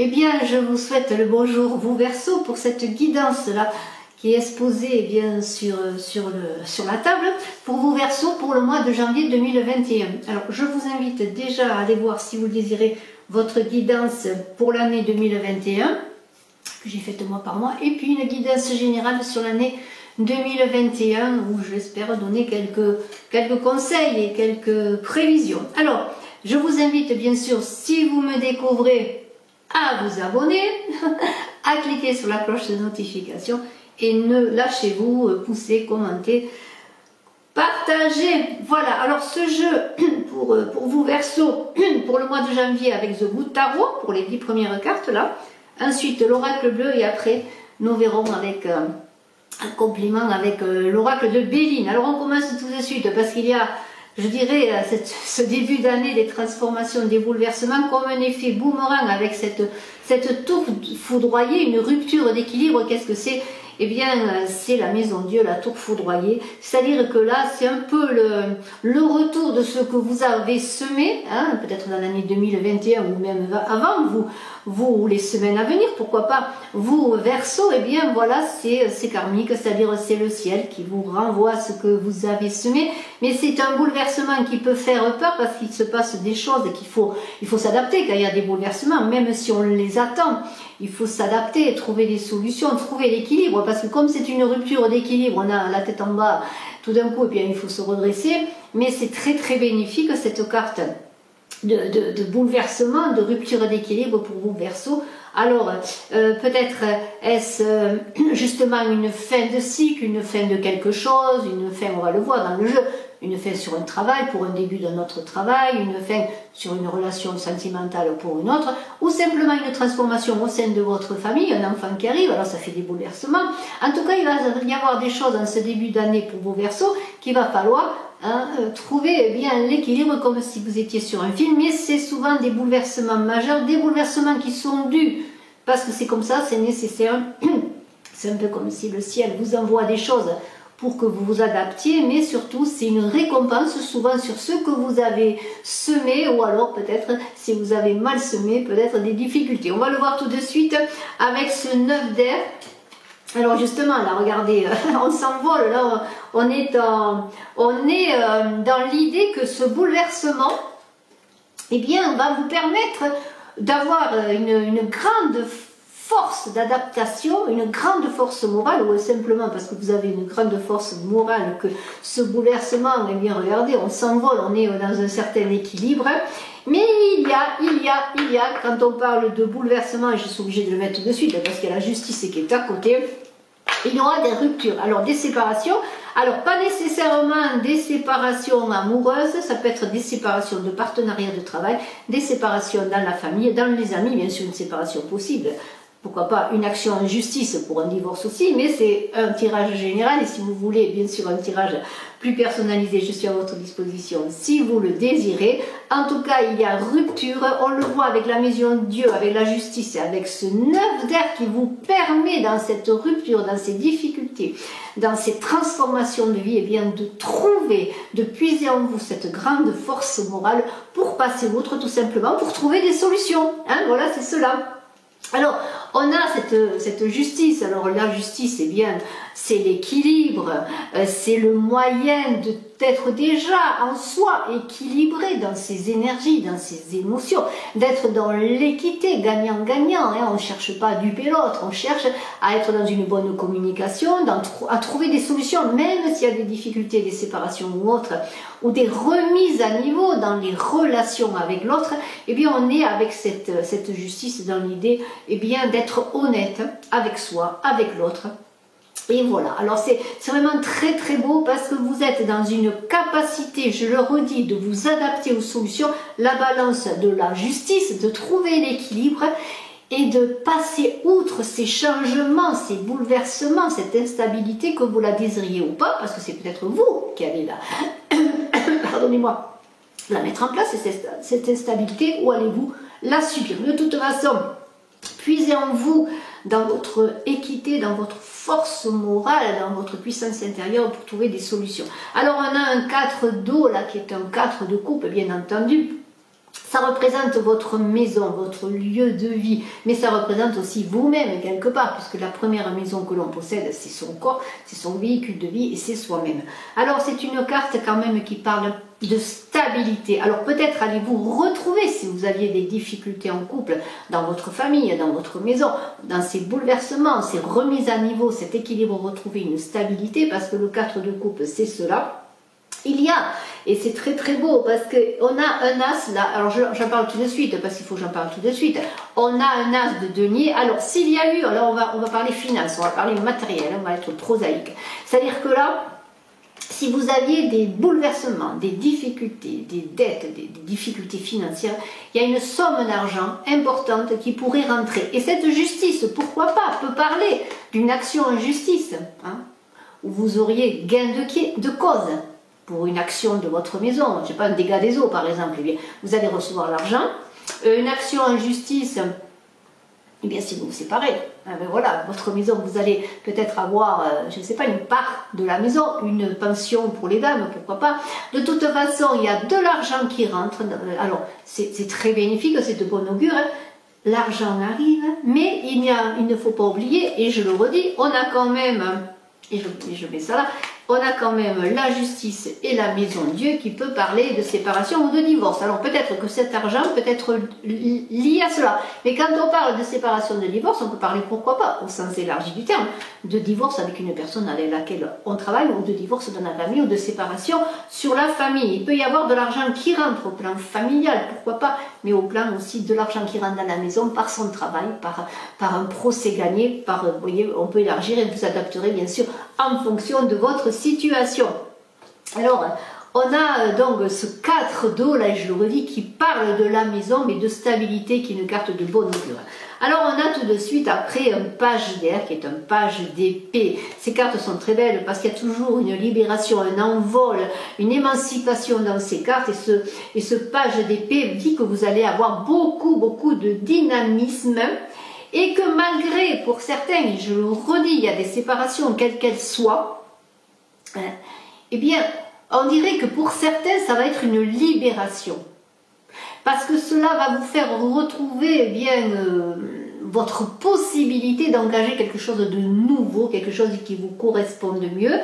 Eh bien, je vous souhaite le bonjour, vous Verseaux, pour cette guidance-là qui est exposée sur la table, pour vous Verseaux pour le mois de janvier 2021. Alors, je vous invite déjà à aller voir, si vous le désirez, votre guidance pour l'année 2021, que j'ai faite mois par mois, et puis une guidance générale sur l'année 2021, où j'espère donner quelques conseils et quelques prévisions. Alors, je vous invite bien sûr, si vous me découvrez, à vous abonner, à cliquer sur la cloche de notification et ne lâchez-vous, poussez, commentez, partagez. Voilà, alors ce jeu pour vous Verseaux, pour le mois de janvier avec The Good Tarot, pour les 10 premières cartes là, ensuite l'oracle bleu et après nous verrons avec un complément avec l'oracle de Béline. Alors on commence tout de suite parce qu'il y a, je dirais, ce début d'année des transformations, des bouleversements, comme un effet boomerang avec cette tour foudroyée, une rupture d'équilibre. Qu'est-ce que c'est? Eh bien, c'est la maison Dieu, la tour foudroyée. C'est-à-dire que là, c'est un peu le retour de ce que vous avez semé, hein, peut-être dans l'année 2021 ou même avant, vous les semaines à venir, pourquoi pas, vous Verseaux, eh bien voilà, c'est karmique, c'est-à-dire c'est le ciel qui vous renvoie ce que vous avez semé, mais c'est un bouleversement qui peut faire peur parce qu'il se passe des choses et il faut s'adapter quand il y a des bouleversements, même si on les attend, il faut s'adapter, trouver des solutions, trouver l'équilibre, parce que comme c'est une rupture d'équilibre, on a la tête en bas tout d'un coup, et bien il faut se redresser, mais c'est très très bénéfique cette carte de bouleversement, de rupture d'équilibre pour vous Verseaux. Alors peut-être est-ce justement une fin de cycle, une fin de quelque chose, une fin, on va le voir dans le jeu, une fin sur un travail, pour un début d'un autre travail, une fin sur une relation sentimentale pour une autre, ou simplement une transformation au sein de votre famille, un enfant qui arrive, alors ça fait des bouleversements. En tout cas, il va y avoir des choses en ce début d'année pour vos Verseaux qu'il va falloir trouver bien l'équilibre comme si vous étiez sur un film, mais c'est souvent des bouleversements majeurs, des bouleversements qui sont dus, parce que c'est comme ça, c'est nécessaire. C'est un peu comme si le ciel vous envoie des choses pour que vous vous adaptiez, mais surtout c'est une récompense souvent sur ce que vous avez semé, ou alors peut-être si vous avez mal semé, peut-être des difficultés. On va le voir tout de suite avec ce 9 d'air. Alors justement, là, regardez, on s'envole, là, on est dans l'idée que ce bouleversement, eh bien, va vous permettre d'avoir une grande force d'adaptation, une grande force morale, ou simplement parce que vous avez une grande force morale que ce bouleversement, eh bien, regardez, on s'envole, on est dans un certain équilibre. Mais il y a, quand on parle de bouleversement, je suis obligée de le mettre de suite, parce qu'il y a la justice qui est à côté, il y aura des ruptures, alors des séparations, alors pas nécessairement des séparations amoureuses, ça peut être des séparations de partenariat de travail, des séparations dans la famille, dans les amis, bien sûr une séparation possible. Pourquoi pas une action en justice pour un divorce aussi, mais c'est un tirage général et si vous voulez bien sûr un tirage plus personnalisé, je suis à votre disposition si vous le désirez. En tout cas, il y a rupture, on le voit avec la maison Dieu, avec la justice et avec ce 9 d'air qui vous permet dans cette rupture, dans ces difficultés, dans ces transformations de vie, et bien de trouver, de puiser en vous cette grande force morale pour passer outre tout simplement, pour trouver des solutions. Hein, voilà, c'est cela. Alors, on a cette justice. Alors la justice, eh bien, c'est l'équilibre, c'est le moyen d'être déjà en soi équilibré dans ses énergies, dans ses émotions, d'être dans l'équité, gagnant-gagnant. Hein. On ne cherche pas à duper l'autre, on cherche à être dans une bonne communication, à trouver des solutions, même s'il y a des difficultés, des séparations ou autres, ou des remises à niveau dans les relations avec l'autre. Eh bien, on est avec cette justice dans l'idée, eh bien, d'être honnête avec soi, avec l'autre. Et voilà, alors c'est vraiment très très beau parce que vous êtes dans une capacité, je le redis, de vous adapter aux solutions, la balance de la justice, de trouver l'équilibre et de passer outre ces changements, ces bouleversements, cette instabilité, que vous la désiriez ou pas, parce que c'est peut-être vous qui allez pardonnez-moi, la mettre en place, cette instabilité, ou allez-vous la subir. De toute façon, puisez en vous, dans votre équité, dans votre force morale, dans votre puissance intérieure pour trouver des solutions. Alors on a un 4 d'eau là qui est un 4 de coupe, bien entendu. Ça représente votre maison, votre lieu de vie, mais ça représente aussi vous-même quelque part, puisque la première maison que l'on possède, c'est son corps, c'est son véhicule de vie et c'est soi-même. Alors c'est une carte quand même qui parle de stabilité. Alors peut-être allez-vous retrouver, si vous aviez des difficultés en couple, dans votre famille, dans votre maison, dans ces bouleversements, ces remises à niveau, cet équilibre, retrouver une stabilité, parce que le 4 de coupe, c'est cela. Il y a, et c'est très très beau, parce qu'on a un as là, alors j'en parle tout de suite, parce qu'il faut que j'en parle tout de suite, on a un as de denier. Alors s'il y a eu, alors on va parler finance, on va parler matériel, on va être prosaïque, c'est-à-dire que là, si vous aviez des bouleversements, des difficultés, des dettes, des difficultés financières, il y a une somme d'argent importante qui pourrait rentrer, et cette justice, pourquoi pas, peut parler d'une action en justice, hein, où vous auriez gain de cause, pour une action de votre maison, je ne sais pas, un dégât des eaux par exemple, eh bien, vous allez recevoir l'argent. Une action en justice, eh bien si vous vous séparez, eh bien, voilà, votre maison, vous allez peut-être avoir, je ne sais pas, une part de la maison, une pension pour les dames, pourquoi pas. De toute façon, il y a de l'argent qui rentre, alors c'est très bénéfique, c'est de bon augure, hein. L'argent arrive, mais il ne faut pas oublier, et je le redis, on a quand même, et je mets ça là, on a quand même la justice et la maison de Dieu qui peut parler de séparation ou de divorce. Alors peut-être que cet argent peut être lié à cela. Mais quand on parle de séparation, de divorce, on peut parler, pourquoi pas, au sens élargi du terme, de divorce avec une personne avec laquelle on travaille, ou de divorce dans la famille, ou de séparation sur la famille. Il peut y avoir de l'argent qui rentre au plan familial, pourquoi pas, mais au plan aussi de l'argent qui rentre dans la maison par son travail, par un procès gagné, vous voyez, on peut élargir et vous adapterez bien sûr en fonction de votre situation. Alors, on a donc ce 4 d'eau, là je le redis, qui parle de la maison, mais de stabilité, qui est une carte de bonne augure. Alors on a tout de suite après un page d'air, qui est un page d'épée. Ces cartes sont très belles parce qu'il y a toujours une libération, un envol, une émancipation dans ces cartes, et ce page d'épée dit que vous allez avoir beaucoup de dynamisme, et que malgré, pour certains, et je le redis, il y a des séparations, quelles qu'elles soient, eh bien, on dirait que pour certains, ça va être une libération. Parce que cela va vous faire retrouver, eh bien, votre possibilité d'engager quelque chose de nouveau, quelque chose qui vous corresponde mieux.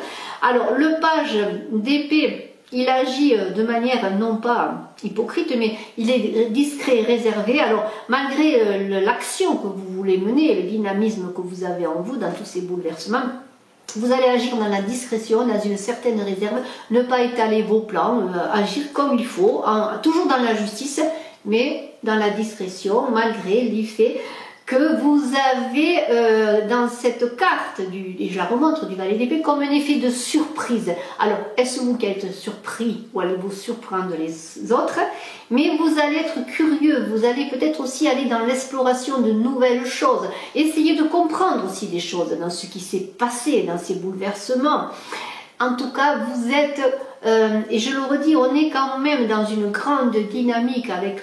Alors, le page d'épée, il agit de manière non pas hypocrite, mais il est discret et réservé. Alors, malgré l'action que vous voulez mener, le dynamisme que vous avez en vous dans tous ces bouleversements, vous allez agir dans la discrétion, dans une certaine réserve, ne pas étaler vos plans, agir comme il faut, toujours dans la justice, mais dans la discrétion, malgré l'effet que vous avez dans cette carte, et je la remontre, du valet d'épée, comme un effet de surprise. Alors, est-ce vous qui êtes surpris ou allez-vous surprendre les autres? Mais vous allez être curieux, vous allez peut-être aussi aller dans l'exploration de nouvelles choses, essayer de comprendre aussi des choses dans ce qui s'est passé, dans ces bouleversements. En tout cas, vous êtes, et je le redis, on est quand même dans une grande dynamique avec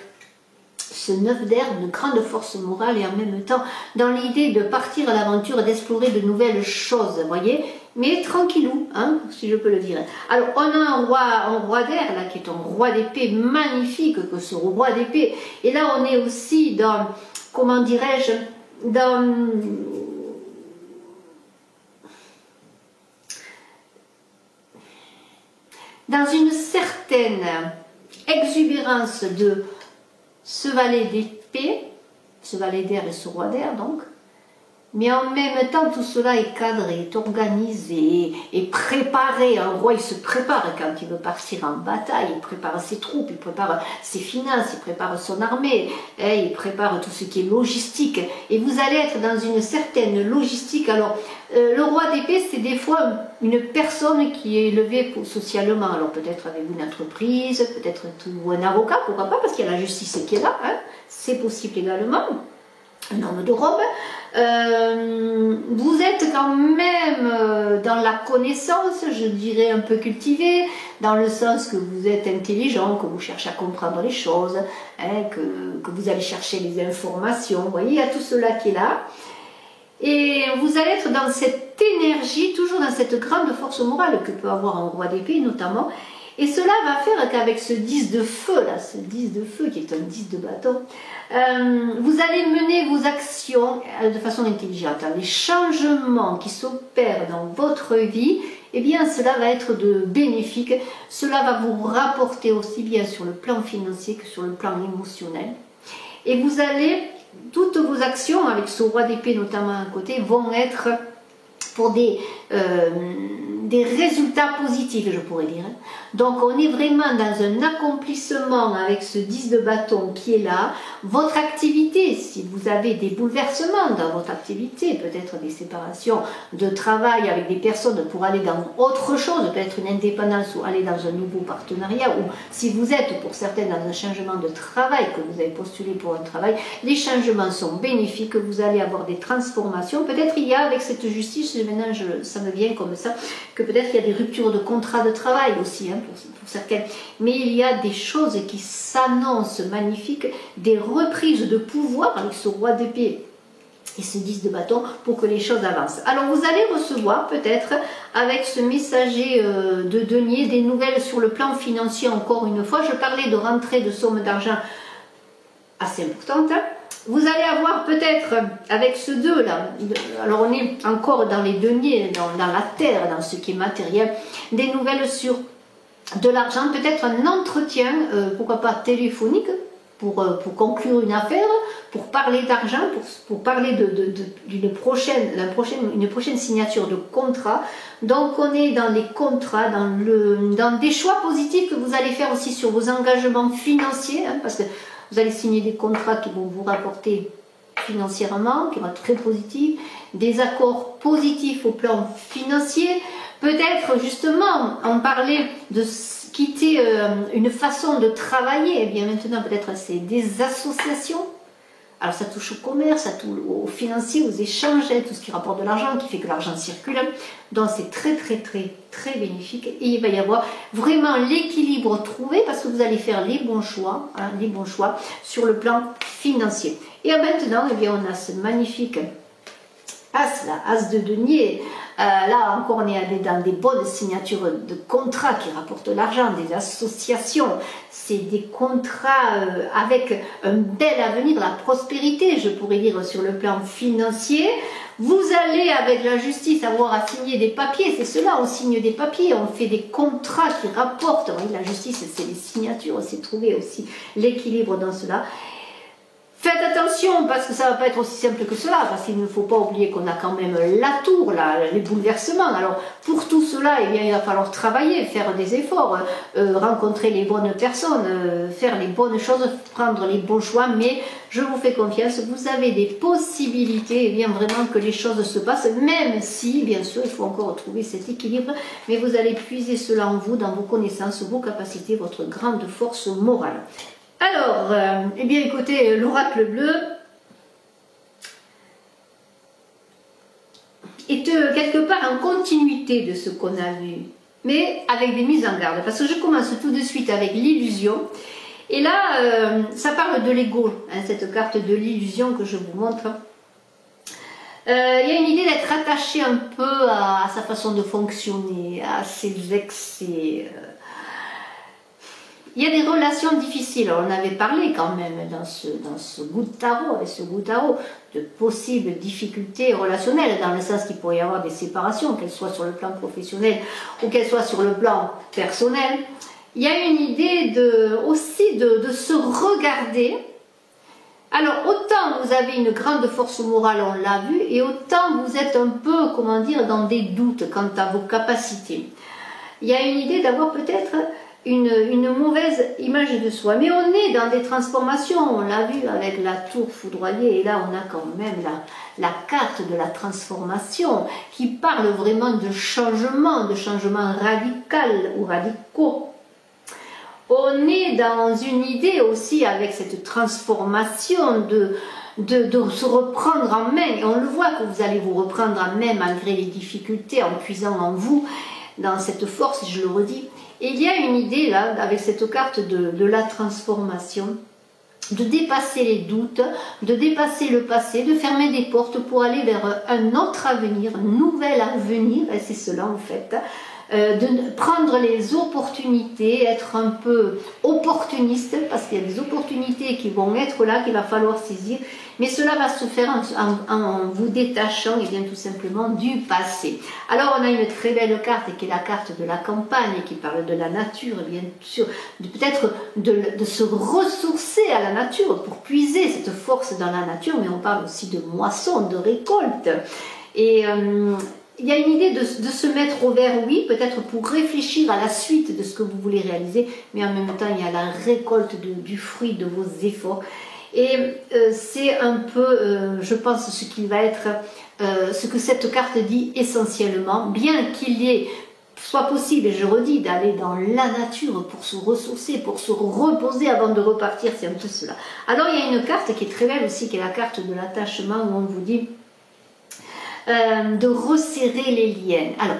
ce 9 d'air, une grande force morale, et en même temps dans l'idée de partir à l'aventure, d'explorer de nouvelles choses, vous voyez, mais tranquillou, hein, si je peux le dire. Alors on a un roi d'air là qui est un roi d'épée magnifique, que ce roi d'épée, et là on est aussi dans, comment dirais-je, dans une certaine exubérance de ce valet d'épée, ce valet d'air et ce roi d'air donc, mais en même temps tout cela est cadré, est organisé, est préparé. Un roi il se prépare quand il veut partir en bataille, il prépare ses troupes, il prépare ses finances, il prépare son armée, il prépare tout ce qui est logistique, et vous allez être dans une certaine logistique. Alors le roi d'épée, c'est des fois une personne qui est élevée socialement, alors peut-être avez-vous une entreprise, peut-être un avocat, pourquoi pas, parce qu'il y a la justice qui est là, hein, c'est possible également, un homme de robe. Vous êtes quand même dans la connaissance, je dirais un peu cultivé, dans le sens que vous êtes intelligent, que vous cherchez à comprendre les choses, hein, que vous allez chercher les informations, vous voyez, il y a tout cela qui est là. Et vous allez être dans cette énergie, toujours dans cette grande force morale que peut avoir un roi d'épée notamment, Et cela va faire qu'avec ce 10 de feu, là, ce 10 de feu qui est un 10 de bâton, vous allez mener vos actions de façon intelligente. Les changements qui s'opèrent dans votre vie, eh bien cela va être bénéfique, cela va vous rapporter aussi bien sur le plan financier que sur le plan émotionnel. Et vous allez, toutes vos actions, avec ce roi d'épée notamment à côté, vont être pour des résultats positifs, je pourrais dire. Donc on est vraiment dans un accomplissement avec ce 10 de bâton qui est là. Votre activité, si vous avez des bouleversements dans votre activité, peut-être des séparations de travail avec des personnes pour aller dans autre chose, peut-être une indépendance ou aller dans un nouveau partenariat, ou si vous êtes pour certains dans un changement de travail, que vous avez postulé pour un travail, les changements sont bénéfiques, vous allez avoir des transformations. Peut-être il y a avec cette justice, maintenant ça me vient comme ça, que peut-être il y a des ruptures de contrat de travail aussi, hein, pour certains, mais il y a des choses qui s'annoncent magnifiques, des reprises de pouvoir avec ce roi d'épée et ce 10 de bâton pour que les choses avancent. Alors vous allez recevoir peut-être avec ce messager de denier des nouvelles sur le plan financier. Encore une fois, je parlais de rentrée de sommes d'argent assez importantes, hein. Vous allez avoir peut-être, avec ce 2 là, alors on est encore dans les deniers, dans la terre, dans ce qui est matériel, des nouvelles sur de l'argent, peut-être un entretien, pourquoi pas téléphonique, pour conclure une affaire, pour parler d'argent, pour parler d'une prochaine signature de contrat. Donc on est dans les contrats, dans des choix positifs que vous allez faire aussi sur vos engagements financiers, hein, parce que vous allez signer des contrats qui vont vous rapporter financièrement, qui vont être très positifs, des accords positifs au plan financier. Peut-être justement, on parlait de quitter une façon de travailler, et bien maintenant peut-être c'est des associations. Alors ça touche au commerce, ça touche aux financiers, aux échanges, tout ce qui rapporte de l'argent, qui fait que l'argent circule. Donc c'est très bénéfique. Et il va y avoir vraiment l'équilibre trouvé parce que vous allez faire les bons choix, hein, les bons choix sur le plan financier. Et maintenant, eh bien, on a ce magnifique As, là, As de denier. Là encore, on est dans des bonnes signatures de contrats qui rapportent l'argent, des associations. C'est des contrats avec un bel avenir, la prospérité, je pourrais dire, sur le plan financier. Vous allez, avec la justice, avoir à signer des papiers. C'est cela, on signe des papiers, on fait des contrats qui rapportent. Oui, la justice, c'est les signatures, c'est trouver aussi l'équilibre dans cela. Faites attention parce que ça ne va pas être aussi simple que cela, parce qu'il ne faut pas oublier qu'on a quand même la tour, les bouleversements. Alors pour tout cela, eh bien, il va falloir travailler, faire des efforts, rencontrer les bonnes personnes, faire les bonnes choses, prendre les bons choix, mais je vous fais confiance, vous avez des possibilités, eh bien, vraiment que les choses se passent, même si, bien sûr, il faut encore trouver cet équilibre, mais vous allez puiser cela en vous, dans vos connaissances, vos capacités, votre grande force morale. Alors, eh bien écoutez, l'oracle bleu est quelque part en continuité de ce qu'on a vu, mais avec des mises en garde, parce que je commence tout de suite avec l'illusion, et là, ça parle de l'ego, hein, cette carte de l'illusion que je vous montre. Il y a une idée d'être attaché un peu à sa façon de fonctionner, à ses excès. Il y a des relations difficiles, on avait parlé quand même dans ce goût de tarot, avec ce goût de tarot, de possibles difficultés relationnelles, dans le sens qu'il pourrait y avoir des séparations, qu'elles soient sur le plan professionnel ou qu'elles soient sur le plan personnel. Il y a une idée aussi de se regarder. Alors autant vous avez une grande force morale, on l'a vu, et autant vous êtes un peu, comment dire, dans des doutes quant à vos capacités. Il y a une idée d'avoir peut-être une mauvaise image de soi. Mais on est dans des transformations, on l'a vu avec la tour foudroyée, et là on a quand même la carte de la transformation qui parle vraiment de changement radical ou radicaux. On est dans une idée aussi avec cette transformation de se reprendre en main, et on le voit que vous allez vous reprendre en main malgré les difficultés, en puisant en vous, dans cette force, je le redis. Et il y a une idée là, avec cette carte de la transformation, de dépasser les doutes, de dépasser le passé, de fermer des portes pour aller vers un autre avenir, un nouvel avenir, et c'est cela en fait. de prendre les opportunités, être un peu opportuniste, parce qu'il y a des opportunités qui vont être là, qu'il va falloir saisir, mais cela va se faire en vous détachant et bien tout simplement du passé. Alors on a une très belle carte qui est la carte de la campagne, qui parle de la nature, bien sûr, peut-être de se ressourcer à la nature pour puiser cette force dans la nature, mais on parle aussi de moisson, de récolte. Et il y a une idée de se mettre au vert, oui, peut-être pour réfléchir à la suite de ce que vous voulez réaliser, mais en même temps, il y a la récolte du fruit de vos efforts. Et c'est un peu, je pense, ce qui va être, ce que cette carte dit essentiellement, bien qu'il soit possible, et je redis, d'aller dans la nature pour se ressourcer, pour se reposer avant de repartir, c'est un peu cela. Alors, il y a une carte qui est très belle aussi, qui est la carte de l'attachement, où on vous dit de resserrer les liens. Alors,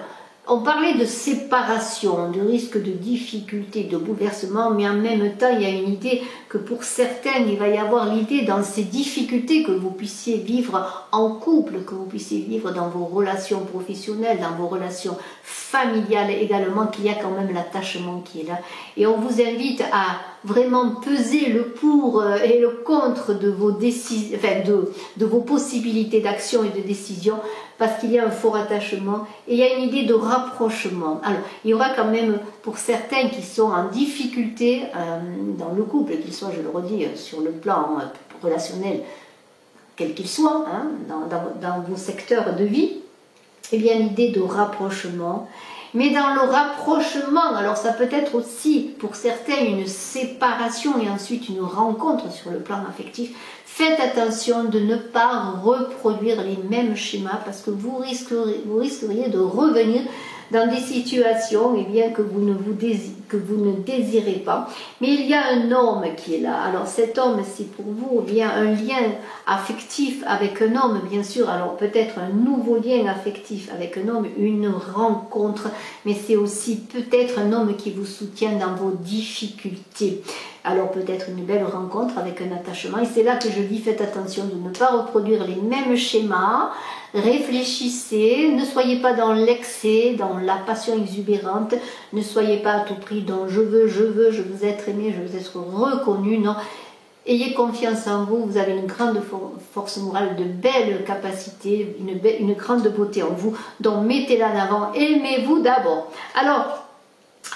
on parlait de séparation, de risque de difficulté, de bouleversement, mais en même temps, il y a une idée que pour certains, il va y avoir l'idée dans ces difficultés que vous puissiez vivre en couple, que vous puissiez vivre dans vos relations professionnelles, dans vos relations familiales également, qu'il y a quand même l'attachement qui est là. Et on vous invite à vraiment peser le pour et le contre de vos décisions, enfin de vos possibilités d'action et de décision, parce qu'il y a un fort attachement et il y a une idée de rapprochement. Alors, il y aura quand même pour certains qui sont en difficulté dans le couple, qu'ils soient, je le redis, sur le plan relationnel, quel qu'il soit, hein, dans vos secteurs de vie, eh bien l'idée de rapprochement. Mais dans le rapprochement, alors ça peut être aussi pour certains une séparation et ensuite une rencontre sur le plan affectif. Faites attention de ne pas reproduire les mêmes schémas parce que vous risqueriez de revenir dans des situations eh bien, que vous ne désirez pas. Mais il y a un homme qui est là. Alors cet homme, c'est pour vous eh bien, un lien affectif avec un homme, bien sûr. Alors peut-être un nouveau lien affectif avec un homme, une rencontre, mais c'est aussi peut-être un homme qui vous soutient dans vos difficultés. Alors peut-être une belle rencontre avec un attachement. Et c'est là que je dis, faites attention de ne pas reproduire les mêmes schémas. Réfléchissez, ne soyez pas dans l'excès, dans la passion exubérante. Ne soyez pas à tout prix dans je veux être aimé, je veux être reconnu. Non, ayez confiance en vous. Vous avez une grande force morale, de belles capacités, une grande beauté en vous. Donc mettez-la en avant. Aimez-vous d'abord. Alors,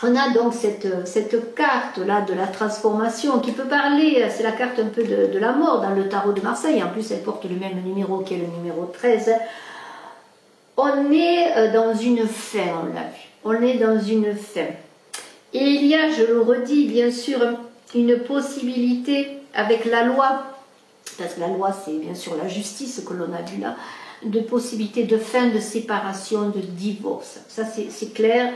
on a donc cette carte-là de la transformation qui peut parler, c'est la carte un peu de la mort dans le tarot de Marseille, en plus elle porte le même numéro qui est le numéro 13. On est dans une fin, on l'a vu, on est dans une fin. Et il y a, je le redis, bien sûr, une possibilité avec la loi, parce que la loi c'est bien sûr la justice que l'on a vu là, de possibilité de fin, de séparation, de divorce. Ça c'est clair.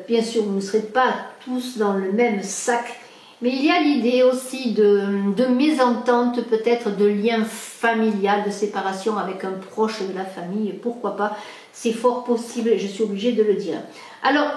Bien sûr, vous ne serez pas tous dans le même sac, mais il y a l'idée aussi de mésentente, peut-être de lien familial, de séparation avec un proche de la famille, pourquoi pas, c'est fort possible et je suis obligée de le dire. Alors,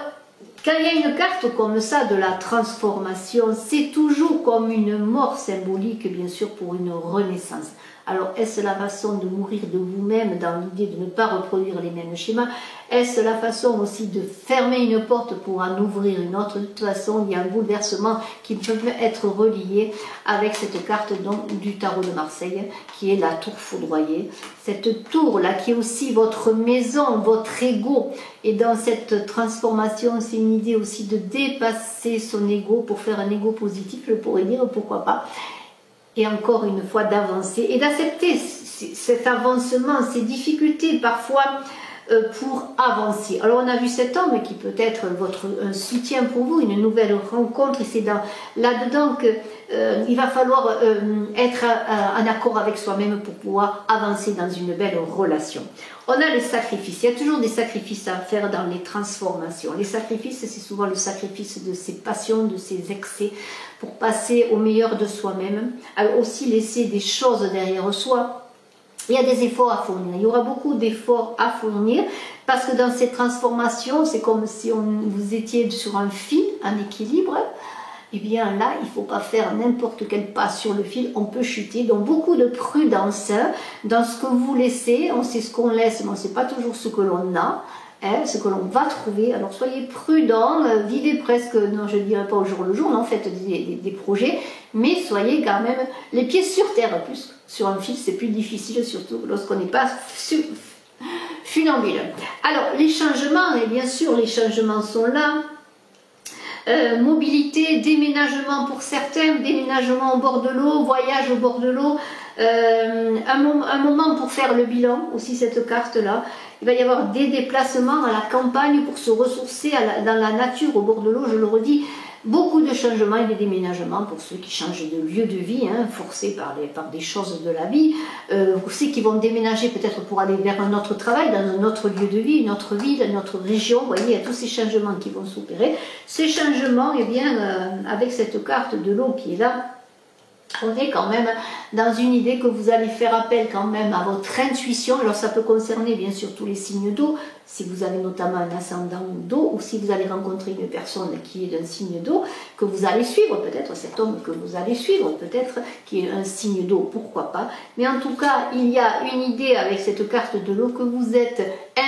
quand il y a une carte comme ça de la transformation, c'est toujours comme une mort symbolique, bien sûr, pour une renaissance. Alors, est-ce la façon de mourir de vous-même dans l'idée de ne pas reproduire les mêmes schémas? Est-ce la façon aussi de fermer une porte pour en ouvrir une autre? De toute façon, il y a un bouleversement qui peut être relié avec cette carte donc, du tarot de Marseille, qui est la tour foudroyée. Cette tour-là, qui est aussi votre maison, votre ego. Et dans cette transformation, c'est une idée aussi de dépasser son ego pour faire un ego positif, je pourrais dire, pourquoi pas. Et encore une fois d'avancer et d'accepter cet avancement, ces difficultés parfois pour avancer. Alors on a vu cet homme qui peut être un soutien pour vous, une nouvelle rencontre, et c'est là-dedans qu'il va falloir être en accord avec soi-même pour pouvoir avancer dans une belle relation. On a les sacrifices, il y a toujours des sacrifices à faire dans les transformations. Les sacrifices, c'est souvent le sacrifice de ses passions, de ses excès, pour passer au meilleur de soi-même, aussi laisser des choses derrière soi. Il y a des efforts à fournir, il y aura beaucoup d'efforts à fournir, parce que dans ces transformations, c'est comme si vous étiez sur un fil, un équilibre. Et bien là, il ne faut pas faire n'importe quel pas sur le fil, on peut chuter. Donc beaucoup de prudence dans ce que vous laissez. On sait ce qu'on laisse, mais on ne sait pas toujours ce que l'on a. hein, ce que l'on va trouver. Alors soyez prudents, vivez presque, non je ne dirais pas au jour le jour, non, faites des projets, mais soyez quand même les pieds sur terre. Plus sur un fil c'est plus difficile, surtout lorsqu'on n'est pas funambule. Alors les changements, et bien sûr les changements sont là. Mobilité, déménagement pour certains, déménagement au bord de l'eau, voyage au bord de l'eau, un moment pour faire le bilan, aussi cette carte là. Il va y avoir des déplacements à la campagne pour se ressourcer dans la nature au bord de l'eau, je le redis. Beaucoup de changements et des déménagements pour ceux qui changent de lieu de vie, hein, forcés par des choses de la vie, aussi qui vont déménager peut-être pour aller vers un autre travail, dans un autre lieu de vie, une autre ville, une autre région. Vous voyez, il y a tous ces changements qui vont s'opérer. Ces changements, eh bien, avec cette carte de l'eau qui est là, on est quand même dans une idée que vous allez faire appel quand même à votre intuition. Alors ça peut concerner bien sûr tous les signes d'eau, si vous avez notamment un ascendant d'eau, ou si vous allez rencontrer une personne qui est d'un signe d'eau, que vous allez suivre, peut-être cet homme que vous allez suivre, peut-être qui est un signe d'eau, pourquoi pas. Mais en tout cas, il y a une idée avec cette carte de l'eau que vous êtes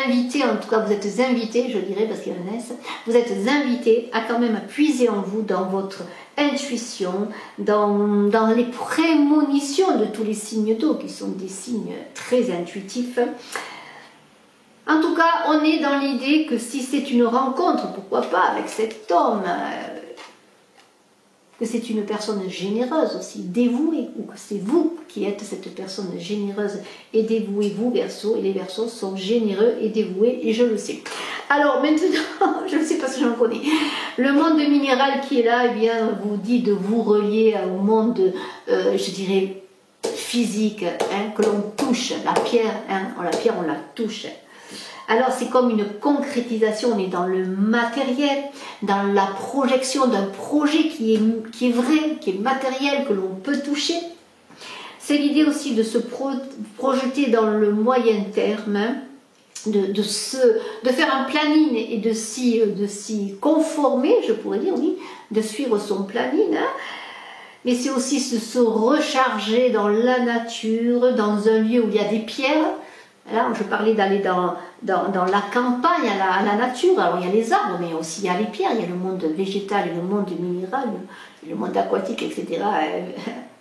invité, en tout cas vous êtes invité, je dirais parce qu'il y a un S, vous êtes invité à quand même puiser en vous, dans votre intuition, dans les prémonitions de tous les signes d'eau, qui sont des signes très intuitifs. En tout cas, on est dans l'idée que si c'est une rencontre, pourquoi pas, avec cet homme, que c'est une personne généreuse aussi, dévouée, ou que c'est vous qui êtes cette personne généreuse et dévouée, vous Verseaux, et les Verseaux sont généreux et dévoués, et je le sais. Alors maintenant, je le sais parce que j'en connais, le monde minéral qui est là, eh bien, vous dit de vous relier au monde, je dirais, physique, hein, que l'on touche, la pierre, hein, la pierre on la touche. Alors c'est comme une concrétisation, on est dans le matériel, dans la projection d'un projet qui est vrai, qui est matériel, que l'on peut toucher. C'est l'idée aussi de se projeter dans le moyen terme, hein, de faire un planning et de s'y conformer, je pourrais dire, oui, de suivre son planning, hein. Mais c'est aussi se recharger dans la nature, dans un lieu où il y a des pierres. Là, je parlais d'aller dans la campagne, à la nature. Alors, il y a les arbres, mais aussi il y a les pierres. Il y a le monde végétal et le monde minéral, le monde aquatique, etc.,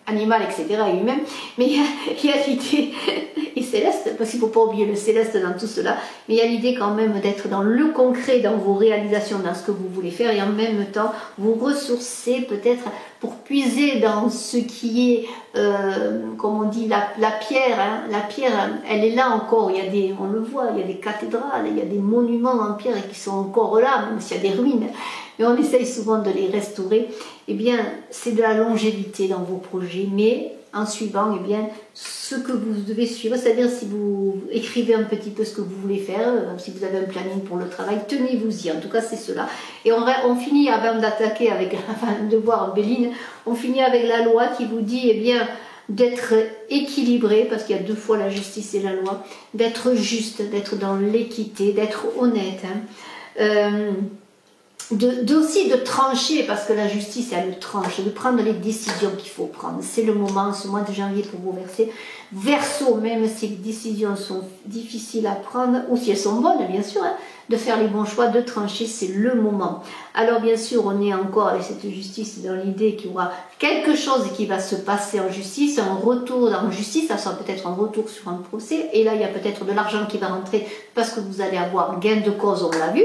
animal, etc., et humain. Mais il y a l'idée, et céleste, parce qu'il ne faut pas oublier le céleste dans tout cela, mais il y a l'idée quand même d'être dans le concret, dans vos réalisations, dans ce que vous voulez faire, et en même temps, vous ressourcer peut-être pour puiser dans ce qui est, comme on dit, la pierre. Hein. La pierre, elle est là encore, il y a des, on le voit, il y a des cathédrales, il y a des monuments en pierre qui sont encore là, même s'il y a des ruines, mais on essaye souvent de les restaurer. Eh bien, c'est de la longévité dans vos projets, mais en suivant eh bien, ce que vous devez suivre, c'est-à-dire si vous écrivez un petit peu ce que vous voulez faire, si vous avez un planning pour le travail, tenez-vous-y, en tout cas c'est cela. Et on finit, avant d'attaquer, avant de voir Béline, on finit avec la loi qui vous dit eh bien, d'être équilibré, parce qu'il y a deux fois la justice et la loi, d'être juste, d'être dans l'équité, d'être honnête, hein. Aussi de trancher, parce que la justice elle tranche, de prendre les décisions qu'il faut prendre. C'est le moment, ce mois de janvier pour vous Verseau, même si les décisions sont difficiles à prendre, ou si elles sont bonnes bien sûr, hein, de faire les bons choix, de trancher, c'est le moment. Alors bien sûr on est encore avec cette justice dans l'idée qu'il y aura quelque chose qui va se passer en justice, un retour en justice, ça sera peut-être un retour sur un procès, et là il y a peut-être de l'argent qui va rentrer parce que vous allez avoir gain de cause, on l'a vu.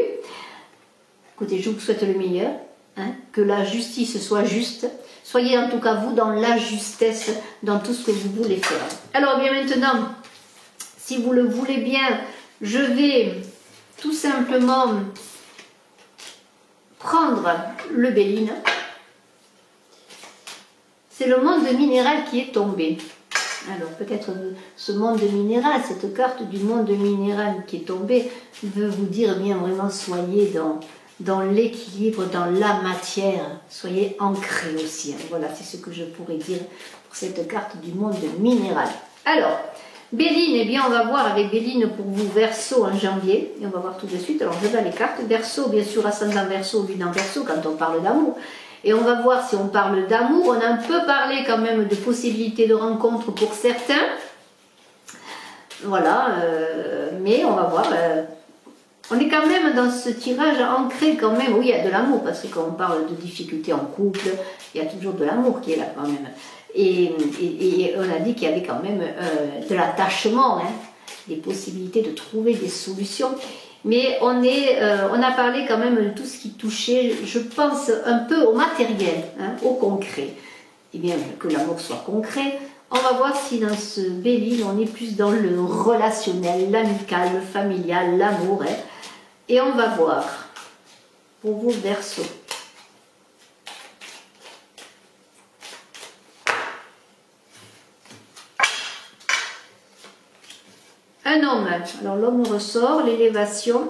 Écoutez, je vous souhaite le meilleur, hein, que la justice soit juste. Soyez en tout cas vous dans la justesse, dans tout ce que vous voulez faire. Alors bien maintenant, si vous le voulez bien, je vais tout simplement prendre le Béline. C'est le monde minéral qui est tombé. Alors peut-être ce monde minéral, cette carte du monde minéral qui est tombée, veut vous dire bien vraiment soyez dans l'équilibre, dans la matière, soyez ancrés aussi. Hein. Voilà, c'est ce que je pourrais dire pour cette carte du monde minéral. Alors, Béline, eh bien on va voir avec Béline pour vous Verseau en janvier, et on va voir tout de suite. Alors je vais les cartes, Verseau, bien sûr, ascendant Verseau, lune en Verseau, quand on parle d'amour. Et on va voir si on parle d'amour, on a un peu parlé quand même de possibilités de rencontres pour certains. Voilà, mais on va voir... On est quand même dans ce tirage ancré quand même, oui, il y a de l'amour, parce que quand on parle de difficultés en couple, il y a toujours de l'amour qui est là quand même. Et on a dit qu'il y avait quand même de l'attachement, hein, des possibilités de trouver des solutions. Mais on a parlé quand même de tout ce qui touchait, je pense, un peu au matériel, hein, au concret. Et bien, que l'amour soit concret. On va voir si dans ce Béline, on est plus dans le relationnel, l'amical, le familial, l'amour. Hein. Et on va voir pour vos Verseaux. Un homme. Alors l'homme ressort, l'élévation,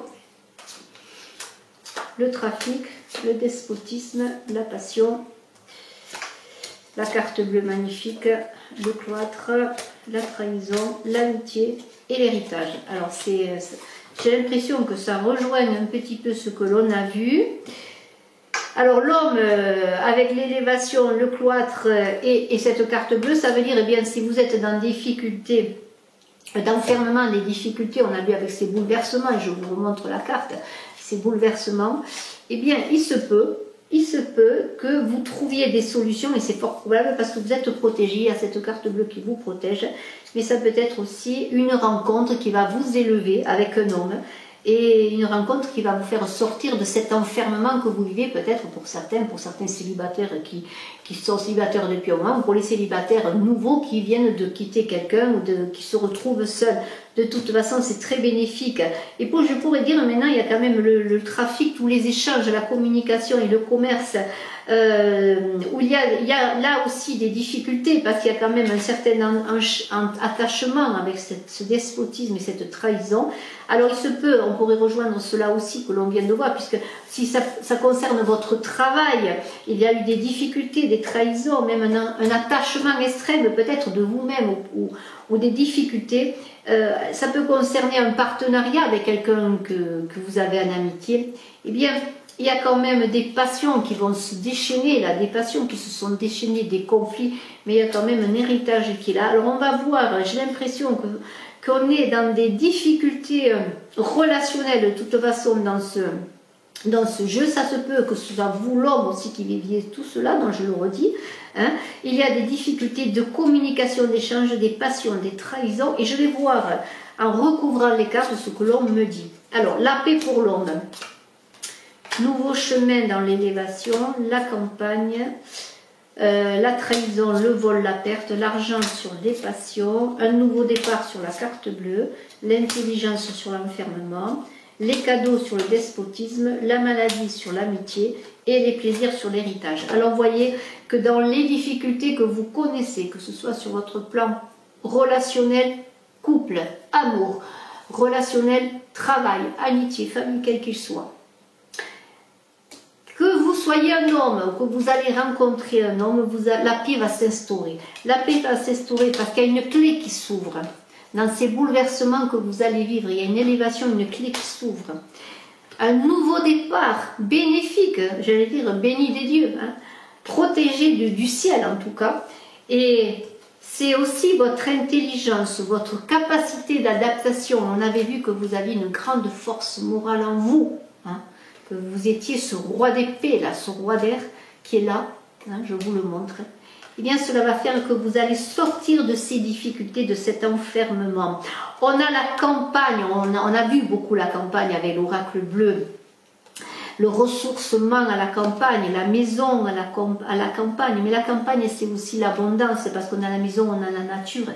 le trafic, le despotisme, la passion, la carte bleue magnifique, le cloître, la trahison, l'amitié et l'héritage. Alors j'ai l'impression que ça rejoigne un petit peu ce que l'on a vu. Alors l'homme avec l'élévation, le cloître et cette carte bleue, ça veut dire, eh bien, si vous êtes dans des difficultés, d'enfermement, des difficultés, on a vu avec ces bouleversements, et je vous remontre la carte, ces bouleversements, eh bien il se peut que vous trouviez des solutions, et c'est fort probable parce que vous êtes protégé, à cette carte bleue qui vous protège, mais ça peut être aussi une rencontre qui va vous élever avec un homme, et une rencontre qui va vous faire sortir de cet enfermement que vous vivez, peut-être pour certains célibataires qui sont célibataires depuis un moment, ou pour les célibataires nouveaux qui viennent de quitter quelqu'un ou qui se retrouvent seuls. De toute façon, c'est très bénéfique. Et je pourrais dire maintenant, il y a quand même le trafic, tous les échanges, la communication et le commerce, où il y a là aussi des difficultés, parce qu'il y a quand même un certain attachement avec ce despotisme et cette trahison. Alors il se peut, on pourrait rejoindre cela aussi que l'on vient de voir, puisque si ça concerne votre travail, il y a eu des difficultés, des trahisons, même un attachement extrême peut-être de vous-même ou des difficultés. Ça peut concerner un partenariat avec quelqu'un que vous avez en amitié. Eh bien, il y a quand même des passions qui vont se déchaîner, là, des passions qui se sont déchaînées, des conflits, mais il y a quand même un héritage qui est là. Alors on va voir, j'ai l'impression qu'on est dans des difficultés relationnelles de toute façon dans ce jeu. Ça se peut que ce soit vous, l'homme aussi, qui viviez tout cela, donc je le redis. Hein. Il y a des difficultés de communication, d'échange, des passions, des trahisons, et je vais voir en recouvrant les cartes ce que l'homme me dit. Alors, la paix pour l'homme. Nouveau chemin dans l'élévation, la campagne, la trahison, le vol, la perte, l'argent sur les passions, un nouveau départ sur la carte bleue, l'intelligence sur l'enfermement, les cadeaux sur le despotisme, la maladie sur l'amitié et les plaisirs sur l'héritage. Alors vous voyez que dans les difficultés que vous connaissez, que ce soit sur votre plan relationnel, couple, amour, relationnel, travail, amitié, famille, quel qu'il soit, que vous soyez un homme ou que vous allez rencontrer un homme, la paix va s'instaurer. La paix va s'instaurer parce qu'il y a une clé qui s'ouvre. Dans ces bouleversements que vous allez vivre, il y a une élévation, une clé qui s'ouvre. Un nouveau départ, bénéfique, j'allais dire béni des dieux, hein, protégé du ciel en tout cas. Et c'est aussi votre intelligence, votre capacité d'adaptation. On avait vu que vous aviez une grande force morale en vous, hein, que vous étiez ce roi d'épée, là, ce roi d'air qui est là, hein, je vous le montre. Eh bien, cela va faire que vous allez sortir de ces difficultés, de cet enfermement. On a la campagne, on a vu beaucoup la campagne avec l'oracle bleu, le ressourcement à la campagne, la maison à la campagne, mais la campagne c'est aussi l'abondance, parce qu'on a la maison, on a la nature.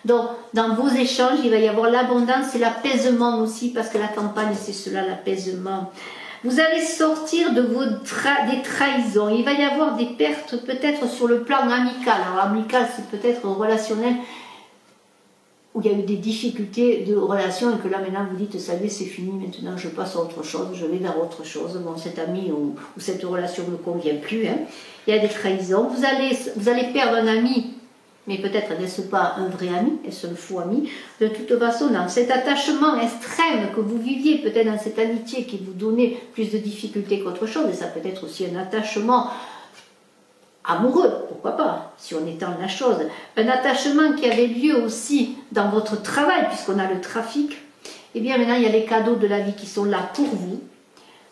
Donc, dans vos échanges, il va y avoir l'abondance et l'apaisement aussi, parce que la campagne c'est cela, l'apaisement. Vous allez sortir de des trahisons. Il va y avoir des pertes peut-être sur le plan amical. Alors amical, c'est peut-être relationnel, où il y a eu des difficultés de relation et que là maintenant vous dites, ça y est, c'est fini, maintenant je passe à autre chose, je vais vers autre chose. Bon, cet ami ou cette relation ne me convient plus. Hein. Il y a des trahisons. Vous allez perdre un ami, mais peut-être n'est-ce pas un vrai ami, est-ce un faux ami? De toute façon, dans cet attachement extrême que vous viviez, peut-être dans cette amitié qui vous donnait plus de difficultés qu'autre chose, et ça peut être aussi un attachement amoureux, pourquoi pas, si on étend la chose, un attachement qui avait lieu aussi dans votre travail, puisqu'on a le trafic, Et bien maintenant, il y a les cadeaux de la vie qui sont là pour vous.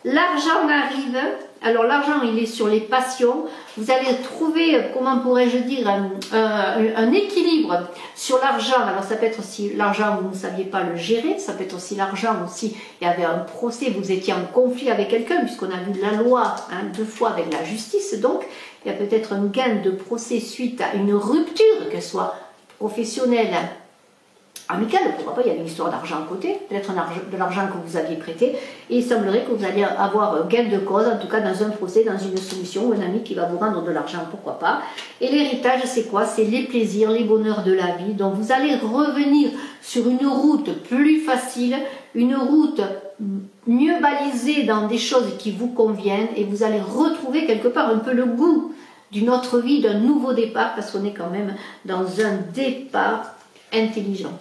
L'argent arrive. Alors l'argent, il est sur les passions. Vous allez trouver, comment pourrais-je dire, un équilibre sur l'argent. Alors ça peut être aussi l'argent, vous ne saviez pas le gérer. Ça peut être aussi l'argent aussi. Il y avait un procès, vous étiez en conflit avec quelqu'un, puisqu'on a vu la loi 2 fois avec la justice. Donc il y a peut-être un gain de procès suite à une rupture, qu'elle soit professionnelle, amicale, pourquoi pas, il y avait une histoire d'argent à côté, peut-être de l'argent que vous aviez prêté, et il semblerait que vous alliez avoir gain de cause, en tout cas dans un procès, dans une solution, ou un ami qui va vous rendre de l'argent, pourquoi pas. Et l'héritage, c'est quoi? C'est les plaisirs, les bonheurs de la vie, donc vous allez revenir sur une route plus facile, une route mieux balisée dans des choses qui vous conviennent, et vous allez retrouver quelque part un peu le goût d'une autre vie, d'un nouveau départ, parce qu'on est quand même dans un départ intelligent.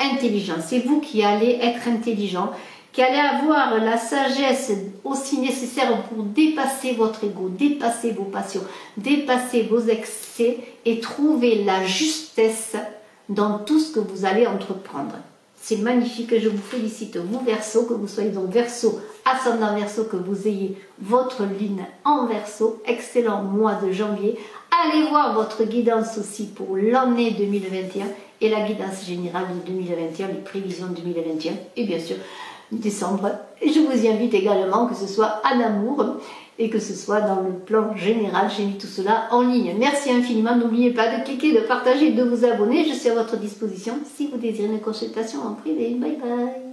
Intelligent, c'est vous qui allez être intelligent, qui allez avoir la sagesse aussi nécessaire pour dépasser votre ego, dépasser vos passions, dépasser vos excès et trouver la justesse dans tout ce que vous allez entreprendre. C'est magnifique, je vous félicite, vous Verseau, que vous soyez donc Verseau, ascendant Verseau, que vous ayez votre ligne en Verseau. Excellent mois de janvier. Allez voir votre guidance aussi pour l'année 2021 et la guidance générale de 2021, les prévisions de 2021 et bien sûr décembre. Je vous y invite également, que ce soit en amour et que ce soit dans le plan général. J'ai mis tout cela en ligne. Merci infiniment. N'oubliez pas de cliquer, de partager, de vous abonner. Je suis à votre disposition si vous désirez une consultation en privé. Bye bye.